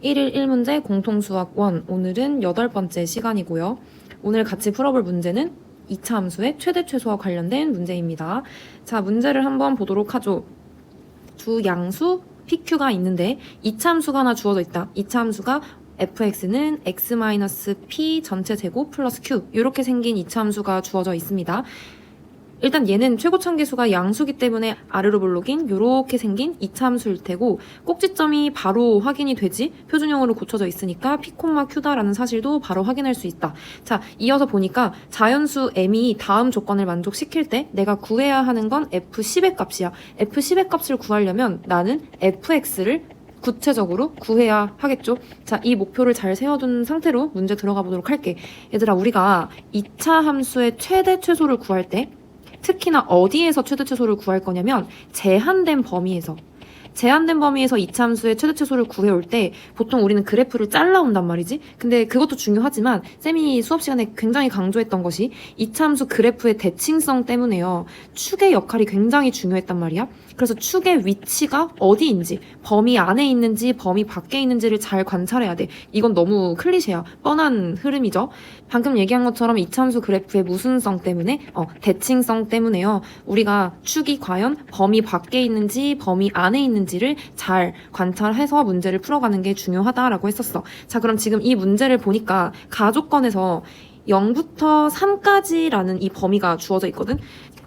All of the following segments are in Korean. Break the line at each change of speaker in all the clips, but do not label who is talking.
1일 1문제 공통수학 1. 오늘은 8번째 시간이고요. 오늘 같이 풀어볼 문제는 2차 함수의 최대 최소와 관련된 문제입니다. 자, 문제를 한번 보도록 하죠. 두 양수 PQ가 있는데 2차 함수가 하나 주어져 있다. 2차 함수가 fx는 x-p 전체 제곱 플러스 q 이렇게 생긴 2차 함수가 주어져 있습니다. 일단 얘는 최고참계수가 양수기 때문에 아래로 볼록인 이렇게 생긴 2차 함수일 테고 꼭지점이 바로 확인이 되지 표준형으로 고쳐져 있으니까 p, q다라는 사실도 바로 확인할 수 있다. 자, 이어서 보니까 자연수 m이 다음 조건을 만족시킬 때 내가 구해야 하는 건 f10의 값이야. f10의 값을 구하려면 나는 fx를 구체적으로 구해야 하겠죠. 자, 이 목표를 잘 세워둔 상태로 문제 들어가 보도록 할게. 얘들아, 우리가 2차 함수의 최대 최소를 구할 때 특히나 어디에서 최대 최소를 구할 거냐면 제한된 범위에서 2차 함수의 최대 최소를 구해올 때 보통 우리는 그래프를 잘라온단 말이지. 근데 그것도 중요하지만 쌤이 수업 시간에 굉장히 강조했던 것이 2차 함수 그래프의 대칭성 때문에요. 축의 역할이 굉장히 중요했단 말이야. 그래서 축의 위치가 어디인지, 범위 안에 있는지 범위 밖에 있는지를 잘 관찰해야 돼. 이건 너무 클리셰야. 뻔한 흐름이죠. 방금 얘기한 것처럼 2차 함수 그래프의 무슨성 때문에 대칭성 때문에요. 우리가 축이 과연 범위 밖에 있는지 범위 안에 있는지를 잘 관찰해서 문제를 풀어가는 게 중요하다라고 했었어. 자, 그럼 지금 이 문제를 보니까 가조건에서 0부터 3까지라는 이 범위가 주어져 있거든.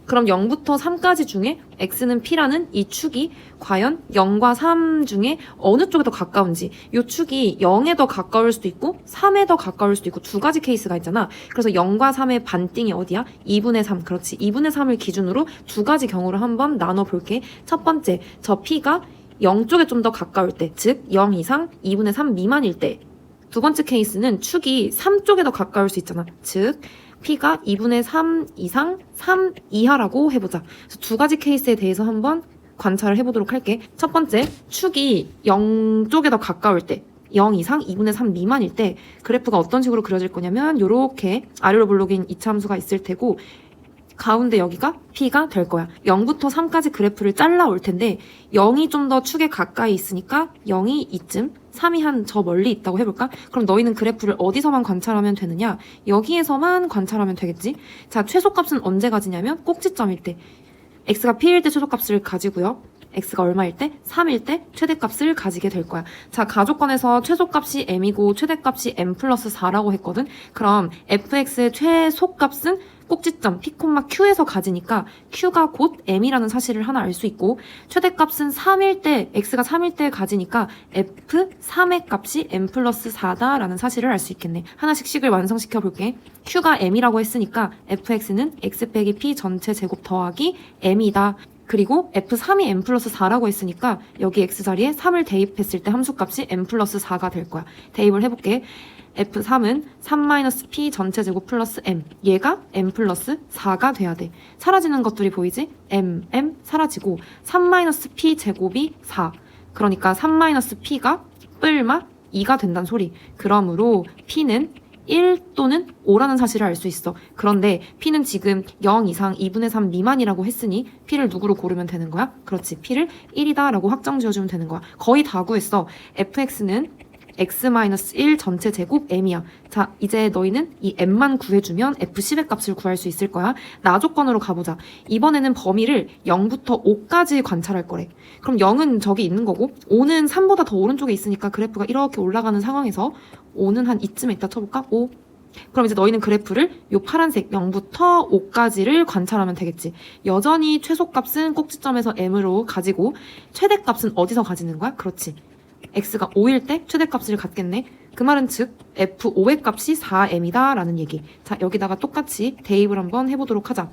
그럼 0부터 3까지 중에 x는 p라는 이 축이 과연 0과 3 중에 어느 쪽에 더 가까운지, 이 축이 0에 더 가까울 수도 있고 3에 더 가까울 수도 있고 두 가지 케이스가 있잖아. 그래서 0과 3의 반띵이 어디야? 2분의 3. 그렇지. 2분의 3을 기준으로 두 가지 경우를 한번 나눠볼게. 첫 번째, 저 p가 0쪽에 좀 더 가까울 때, 즉 0 이상 2분의 3 미만일 때. 두 번째 케이스는 축이 3쪽에 더 가까울 수 있잖아. 즉 p가 2분의 3 이상 3 이하라고 해보자. 그래서 두 가지 케이스에 대해서 한번 관찰을 해보도록 할게. 첫 번째, 축이 0쪽에 더 가까울 때, 0 이상 2분의 3 미만일 때 그래프가 어떤 식으로 그려질 거냐면 이렇게 아래로 볼록인 2차 함수가 있을 테고 가운데 여기가 p가 될 거야. 0부터 3까지 그래프를 잘라 올 텐데 0이 좀 더 축에 가까이 있으니까 0이 이쯤, 3이 한 저 멀리 있다고 해볼까? 그럼 너희는 그래프를 어디서만 관찰하면 되느냐? 여기에서만 관찰하면 되겠지? 자, 최소값은 언제 가지냐면 꼭지점일 때. x가 p일 때 최소값을 가지고요. x가 얼마일 때? 3일 때 최대값을 가지게 될 거야. 자, 가조건에서 최소값이 m이고 최대값이 m 플러스 4라고 했거든? 그럼 fx의 최소값은 꼭지점 p, q에서 가지니까 q가 곧 m이라는 사실을 하나 알 수 있고 최대값은 3일 때, x가 3일 때 가지니까 f3의 값이 m 플러스 4다라는 사실을 알 수 있겠네. 하나씩 식을 완성시켜 볼게. q가 m이라고 했으니까 fx는 x 빼기 p 전체 제곱 더하기 m이다. 그리고 f3이 m 플러스 4라고 했으니까 여기 x 자리에 3을 대입했을 때 함수값이 m 플러스 4가 될 거야. 대입을 해볼게. f3은 3-p 전체 제곱 플러스 m. 얘가 m 플러스 4가 돼야 돼. 사라지는 것들이 보이지? m 사라지고 3-p 제곱이 4. 그러니까 3-p가 뿔마 2가 된다는 소리. 그러므로 p는 1 또는 5라는 사실을 알 수 있어. 그런데 p는 지금 0 이상 2분의 3 미만이라고 했으니 p를 누구로 고르면 되는 거야? 그렇지. p를 1이다 라고 확정 지어주면 되는 거야. 거의 다 구했어. fx는 x-1 전체 제곱 m이야. 자, 이제 너희는 이 m만 구해주면 f10의 값을 구할 수 있을 거야. 나 조건으로 가보자. 이번에는 범위를 0부터 5까지 관찰할 거래. 그럼 0은 저기 있는 거고 5는 3보다 더 오른쪽에 있으니까 그래프가 이렇게 올라가는 상황에서 5는 한 이쯤에 있다 쳐볼까? 5. 그럼 이제 너희는 그래프를 요 파란색 0부터 5까지를 관찰하면 되겠지. 여전히 최소값은 꼭지점에서 m으로 가지고 최대값은 어디서 가지는 거야? 그렇지. x가 5일 때 최대값을 갖겠네. 그 말은 즉 f5의 값이 4m이다 라는 얘기. 자, 여기다가 똑같이 대입을 한번 해보도록 하자.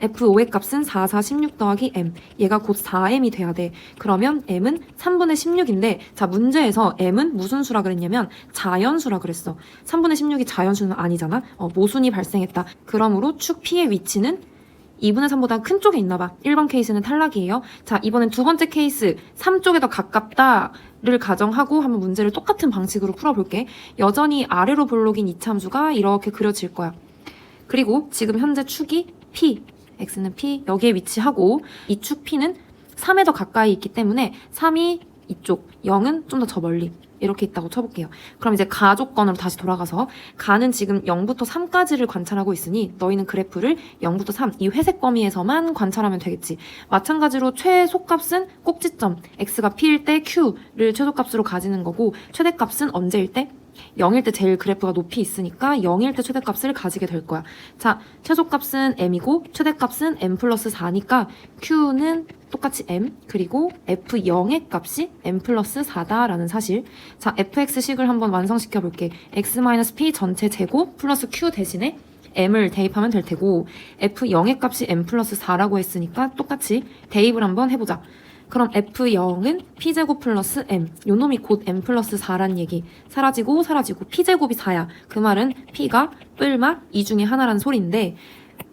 f5의 값은 4, 4, 16 더하기 m. 얘가 곧 4m이 돼야 돼. 그러면 m은 3분의 16인데 자, 문제에서 m은 무슨 수라 그랬냐면 자연수라 그랬어. 3분의 16이 자연수는 아니잖아. 모순이 발생했다. 그러므로 축 p의 위치는 2분의 3보다 큰 쪽에 있나 봐. 1번 케이스는 탈락이에요. 자, 이번엔 두 번째 케이스 3쪽에 더 가깝다를 가정하고 한번 문제를 똑같은 방식으로 풀어볼게. 여전히 아래로 볼록인 2차 함수가 이렇게 그려질 거야. 그리고 지금 현재 축이 p, x는 p 여기에 위치하고 이 축 p는 3에 더 가까이 있기 때문에 3이 이쪽, 0은 좀 더 저 멀리 이렇게 있다고 쳐볼게요. 그럼 이제 가 조건으로 다시 돌아가서 가는 지금 0부터 3까지를 관찰하고 있으니 너희는 그래프를 0부터 3, 이 회색 범위에서만 관찰하면 되겠지. 마찬가지로 최소값은 꼭지점, x가 p일 때 q를 최소값으로 가지는 거고 최대값은 언제일 때? 0일 때 제일 그래프가 높이 있으니까 0일 때 최대값을 가지게 될 거야. 자, 최소값은 m이고 최대값은 m 플러스 4니까 q는 똑같이 m, 그리고 f0의 값이 m 플러스 4다라는 사실. 자, fx식을 한번 완성시켜 볼게. x-p 전체 제곱 플러스 q 대신에 m을 대입하면 될 테고 f0의 값이 m 플러스 4라고 했으니까 똑같이 대입을 한번 해보자. 그럼 f0은 p제곱 플러스 m, 요 놈이 곧 m 플러스 4란 얘기. 사라지고 p제곱이 4야. 그 말은 p가 뿔마 2 중에 하나란 소리인데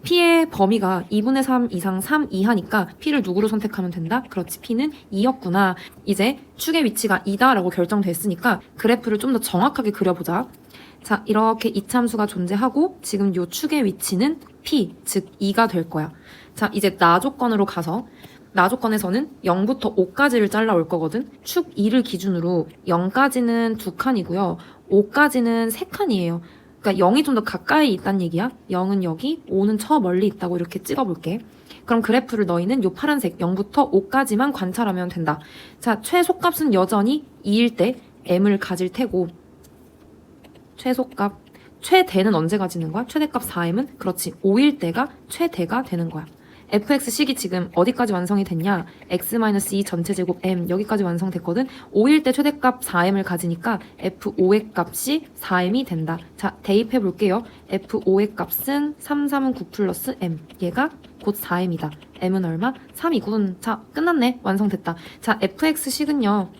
p의 범위가 2분의 3 이상 3 이하니까 p를 누구로 선택하면 된다? 그렇지, p는 2였구나. 이제 축의 위치가 2다라고 결정됐으니까 그래프를 좀 더 정확하게 그려보자. 자, 이렇게 이참수가 존재하고 지금 요 축의 위치는 p, 즉 2가 될 거야. 자, 이제 나 조건으로 가서 나 조건에서는 0부터 5까지를 잘라올 거거든. 축 2를 기준으로 0까지는 2칸이고요. 5까지는 3칸이에요. 그러니까 0이 좀 더 가까이 있다는 얘기야. 0은 여기, 5는 저 멀리 있다고 이렇게 찍어볼게. 그럼 그래프를 너희는 요 파란색 0부터 5까지만 관찰하면 된다. 자, 최소값은 여전히 2일 때 m을 가질 테고 최소값, 최대는 언제 가지는 거야? 최대값 4m은? 그렇지, 5일 때가 최대가 되는 거야. fx식이 지금 어디까지 완성이 됐냐? x-2 전체 제곱 m 여기까지 완성됐거든. 5일 때 최대값 4m을 가지니까 f5의 값이 4m이 된다. 자, 대입해 볼게요. f5의 값은 3, 3은 9 플러스 m. 얘가 곧 4m이다. m은 얼마? 3이군. 자, 끝났네. 완성됐다. 자, fx식은요.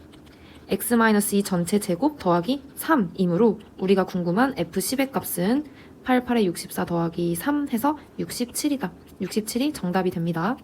x-2 전체 제곱 더하기 3이므로 우리가 궁금한 f10의 값은 88에 64 더하기 3 해서 67이다. 67이 정답이 됩니다.